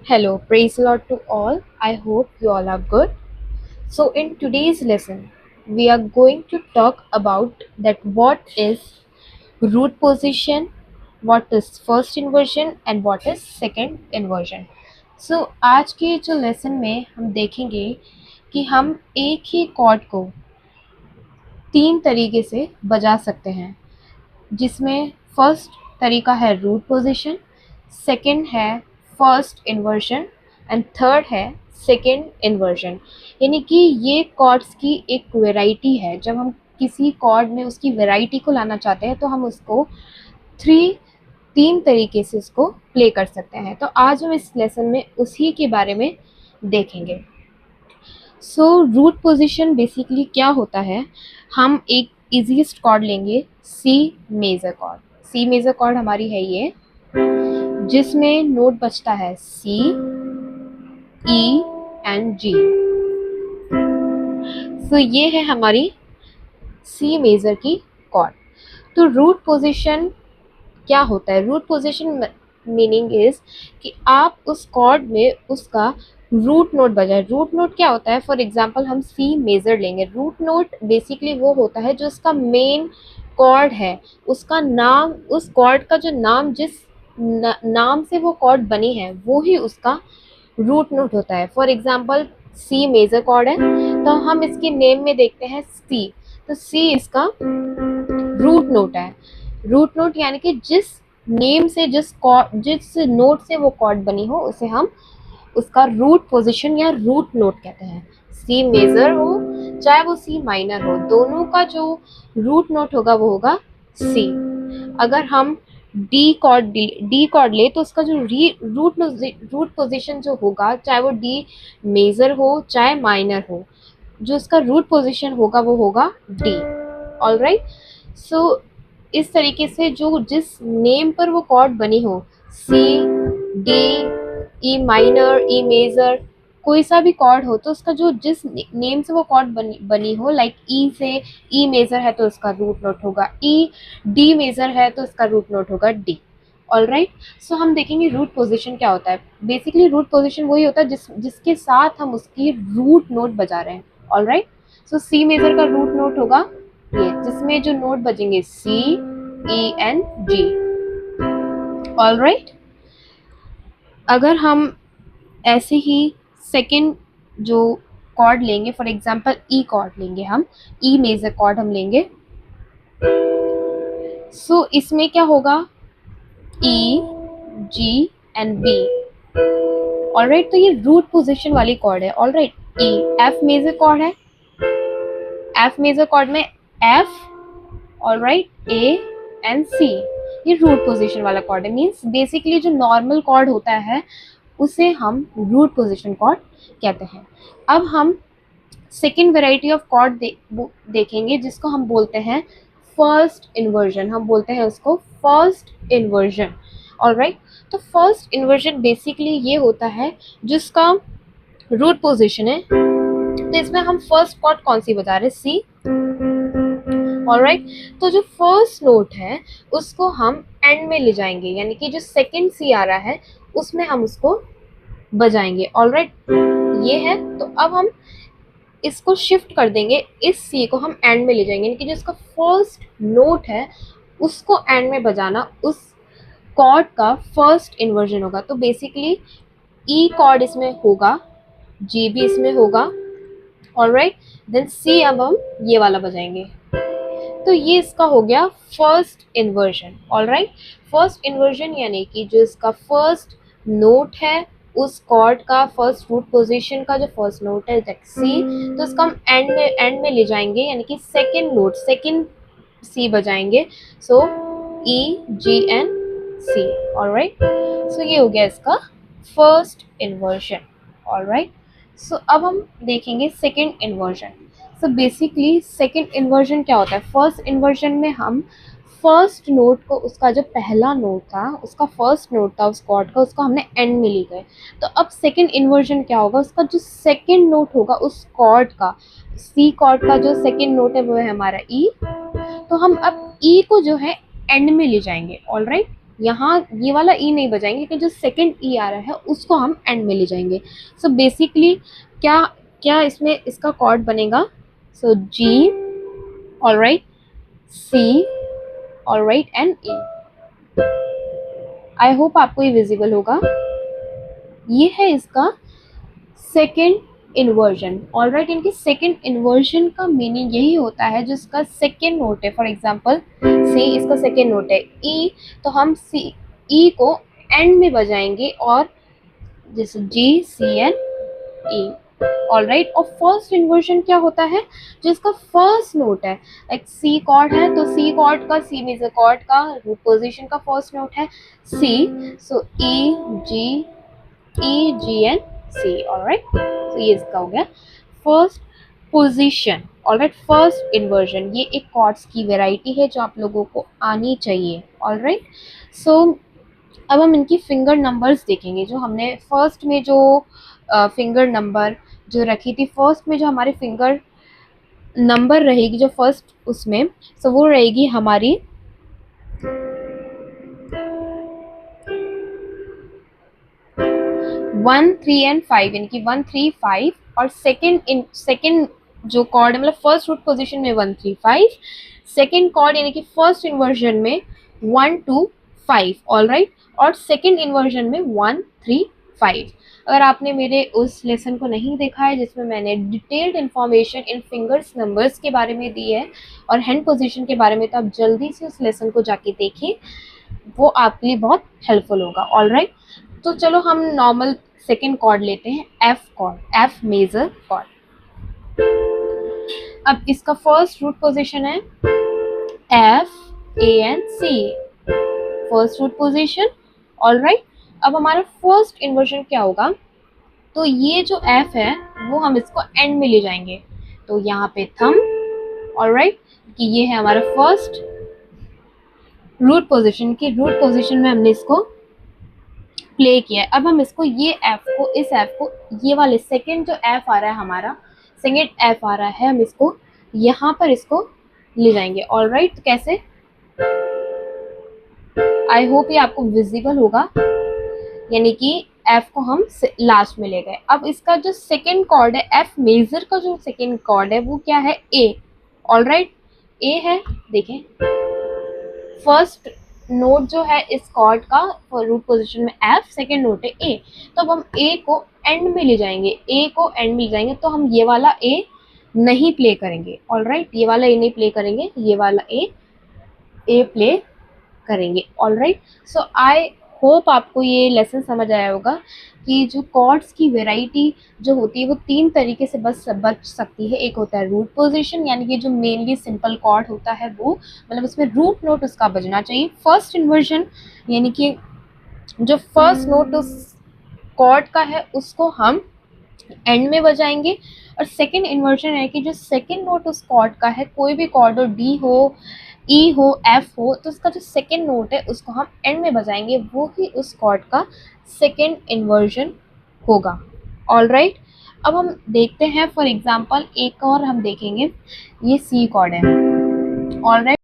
Hello, praise the Lord to all. I hope you all are good. So in today's lesson, we are going to talk about that what is root position, what is first inversion and what is second inversion. So आज के जो lesson में हम देखेंगे कि हम एक ही cord को तीन तरीके से बजा सकते हैं, जिसमें फर्स्ट तरीका है रूट पोजीशन, सेकंड है फर्स्ट इन्वर्जन एंड थर्ड है सेकंड इन्वर्जन। यानी कि ये कॉर्ड्स की एक वैरायटी है। जब हम किसी कॉर्ड में उसकी वैरायटी को लाना चाहते हैं तो हम उसको तीन तरीके से उसको प्ले कर सकते हैं। तो आज हम इस लेसन में उसी के बारे में देखेंगे। सो रूट पोजीशन बेसिकली क्या होता है, हम एक इजीएस्ट कॉर्ड लेंगे C major chord. C major chord हमारी है ये, जिसमें नोट बचता है सी, ई एंड जी। सो ये है हमारी सी मेजर की कॉर्ड। तो रूट पोजीशन क्या होता है? रूट पोजीशन मीनिंग इज कि आप उस कॉर्ड में उसका रूट नोट बजाए। रूट नोट क्या होता है? फॉर एग्जांपल हम सी मेजर लेंगे। रूट नोट बेसिकली वो होता है जो उसका मेन कॉर्ड है, उसका नाम, उस कॉर्ड का जो नाम, जिस नाम से वो कॉर्ड बनी है वो ही उसका रूट नोट होता है। For example C major chord है तो हम इसके नेम में देखते हैं सी, तो सी इसका रूट नोट है। रूट नोट यानी कि जिस नेम से, जिस नोट से वो कॉर्ड बनी हो उसे हम उसका रूट पोजीशन या रूट नोट कहते हैं। सी मेजर हो चाहे वो सी माइनर हो, दोनों का जो रूट नोट होगा वो होगा सी। अगर हम डी कॉर्ड ले तो उसका जो रूट पोजीशन जो होगा, चाहे वो डी मेजर हो चाहे माइनर हो, जो उसका रूट पोजीशन होगा वो होगा डी। ऑलराइट, सो इस तरीके से जो जिस नेम पर वो कॉर्ड बनी हो, C, D, E minor, E major, कोई सा भी कॉर्ड हो, तो उसका जो जिस नेम से वो कॉर्ड बनी हो, लाइक ई से ई मेजर है तो उसका रूट नोट होगा ई, डी मेजर है तो उसका रूट नोट होगा डी। ऑलराइट, सो हम देखेंगे रूट पोजीशन क्या होता है। बेसिकली रूट पोजीशन वही होता है जिसके साथ हम उसकी रूट नोट बजा रहे हैं। ऑलराइट, सो सी मेजर का रूट नोट होगा ये, जिसमें जो नोट बजेंगे C, E and G. Alright, अगर हम ऐसे ही सेकंड जो कॉर्ड लेंगे, फॉर एग्जांपल ई कॉर्ड लेंगे, हम ई मेजर कॉर्ड हम लेंगे, सो इसमें क्या होगा E, G and B. Alright, तो ये रूट पोजीशन वाली कॉर्ड है। Alright, E F major chord है, एफ मेजर कॉर्ड में F, alright, A and C, ये रूट पोजीशन वाला कॉर्ड है। मींस बेसिकली जो नॉर्मल कॉर्ड होता है उसे हम रूट पोजीशन कॉर्ड कहते हैं। अब हम सेकेंड वेराइटी ऑफ कॉर्ड देखेंगे, जिसको हम बोलते हैं फर्स्ट इन्वर्जन। हम बोलते हैं उसको फर्स्ट इन्वर्जन। ऑलराइट, तो फर्स्ट इन्वर्जन बेसिकली ये होता है जिसका रूट पोजीशन है, तो इसमें हम फर्स्ट कॉर्ड कौन सी बजा रहे हैं? सी। ऑलराइट, तो जो फर्स्ट नोट है उसको हम एंड में ले जाएंगे, यानी कि जो सेकंड सी आ रहा है उसमें हम उसको बजाएंगे। ऑलराइट, ये है। तो अब हम इसको शिफ्ट कर देंगे, इस सी को हम एंड में ले जाएंगे, यानी कि जो इसका फर्स्ट नोट है उसको एंड में बजाना उस कॉर्ड का फर्स्ट इन्वर्जन होगा। तो बेसिकली ई कॉर्ड इसमें होगा, जी भी इसमें होगा। ऑलराइट, देन सी अब हम ये वाला बजाएंगे, तो ये इसका हो गया first inversion. Alright, first inversion यानी कि जो इसका फर्स्ट नोट है उस कॉर्ड का फर्स्ट रूट पोजीशन का जो फर्स्ट नोट है सी, तो इसका हम एंड में ले जाएंगे, यानी कि सेकंड नोट, सेकंड सी बजाएंगे। सो ई, जी एंड सी। ऑलराइट, सो ये हो गया इसका फर्स्ट इन्वर्जन। ऑलराइट, सो अब हम देखेंगे second inversion. So basically second inversion क्या होता है? फर्स्ट इन्वर्जन में हम फर्स्ट नोट को, उसका जो पहला नोट था, उसका फर्स्ट नोट था उस कॉर्ड का, उसको हमने एंड में ले गए। तो अब सेकंड इन्वर्जन क्या होगा? उसका जो सेकंड नोट होगा उस कॉर्ड का, सी कॉर्ड का जो सेकंड नोट है वो है हमारा ई, तो हम अब ई को जो है एंड में ले जाएंगे। ऑलराइट, यहाँ ये वाला ई नहीं बजाएंगे, लेकिन जो सेकंड ई आ रहा है उसको हम एंड में ले जाएंगे। सो बेसिकली क्या क्या इसमें इसका कॉर्ड बनेगा? So G, alright, C, alright and E. I hope आपको ये विजिबल होगा। ये है इसका सेकेंड इन्वर्जन। ऑलराइट, इनके सेकेंड इन्वर्जन का मीनिंग यही होता है जो इसका सेकेंड नोट है। फॉर एग्जांपल सी इसका सेकेंड नोट है, ई, तो हम सी ई को एंड में बजाएंगे और जैसे जी, सी एन ई। ऑलराइट, और फर्स्ट इन्वर्जन क्या होता है? जो इसका फर्स्ट नोट है, लाइक सी कॉर्ड है तो सी कॉर्ड का, सी मेजर कॉर्ड का रूट पोजीशन का फर्स्ट नोट है सी, सो ई जी एन सी। ऑलराइट, तो ये इसका हो गया first position. Alright, first inversion, ये एक कॉर्ड्स की वैरायटी है जो आप लोगों को आनी चाहिए। ऑलराइट, सो अब हम इनकी फिंगर नंबर्स देखेंगे। जो हमने फर्स्ट में जो फिंगर नंबर जो रखी थी, फर्स्ट में जो हमारी फिंगर नंबर रहेगी जो फर्स्ट उसमें, सो वो रहेगी हमारी 1, 3 एंड 5, यानी कि 1, 3, 5। और सेकेंड जो कॉर्ड है, मतलब फर्स्ट रूट पोजीशन में 1, 3, 5, सेकेंड कॉर्ड यानी कि फर्स्ट इन्वर्जन में 1, 2, 5। ऑलराइट, और सेकेंड इन्वर्जन में 1, 3, 5। अगर आपने मेरे उस लेसन को नहीं देखा है जिसमें मैंने detailed information in fingers numbers के बारे में दी है और हैंड पोजीशन के बारे में, तो आप जल्दी से उस लेसन को जाके देखिए, वो आपके लिए बहुत हेल्पफुल होगा। ऑलराइट, तो चलो हम नॉर्मल सेकेंड कॉर्ड लेते हैं, F chord, F major chord. अब इसका फर्स्ट रूट पोजीशन है F A and C, first root position. Alright, अब हमारा फर्स्ट इन्वर्जन क्या होगा? तो ये जो एफ है वो हम इसको एंड में ले जाएंगे, तो यहाँ पे थम। ऑलराइट, कि ये है हमारा फर्स्ट रूट पोजीशन, की रूट पोजीशन में हमने इसको प्ले किया है। अब हम इसको ये एफ को, इस एफ को, ये वाले सेकेंड जो एफ आ रहा है हमारा, सेकेंड एफ आ रहा है, हम इसको यहाँ पर इसको ले जाएंगे। ऑलराइट, तो कैसे? आई होप ये आपको विजिबल होगा, यानी कि एफ को हम लास्ट में ले गए। अब इसका जो सेकेंड कॉर्ड है, एफ मेजर का जो सेकेंड कॉर्ड है वो क्या है? ए। ऑलराइट, ए है, देखें फर्स्ट नोट जो है इस कॉर्ड का रूट पोजीशन में एफ, सेकेंड नोट है ए, तो अब हम ए को एंड में ले जाएंगे, ए को एंड में ले जाएंगे, तो हम ये वाला ए नहीं प्ले करेंगे। ऑलराइट, ये वाला ए नहीं प्ले करेंगे, ये वाला ए प्ले करेंगे। ऑलराइट, सो आई होप आपको ये लेसन समझ आया होगा कि जो कॉर्ड्स की वैरायटी जो होती है वो 3 तरीके से बच सकती है। एक होता है रूट पोजीशन, यानी कि जो मेनली सिंपल कॉर्ड होता है वो, मतलब उसमें रूट नोट उसका बजना चाहिए। फर्स्ट इन्वर्जन, यानी कि जो फर्स्ट नोट उस कॉर्ड का है उसको हम एंड में बजाएंगे। और सेकेंड इन्वर्जन है कि जो सेकेंड नोट उस कॉर्ड का है, कोई भी कॉर्ड हो, डी हो, ई हो, एफ हो, तो उसका जो सेकेंड नोट है उसको हम एंड में बजाएंगे, वो ही उस कॉर्ड का सेकेंड इन्वर्जन होगा। ऑलराइट, अब हम देखते हैं फॉर एग्जांपल एक और हम देखेंगे, ये सी कॉर्ड है। ऑलराइट,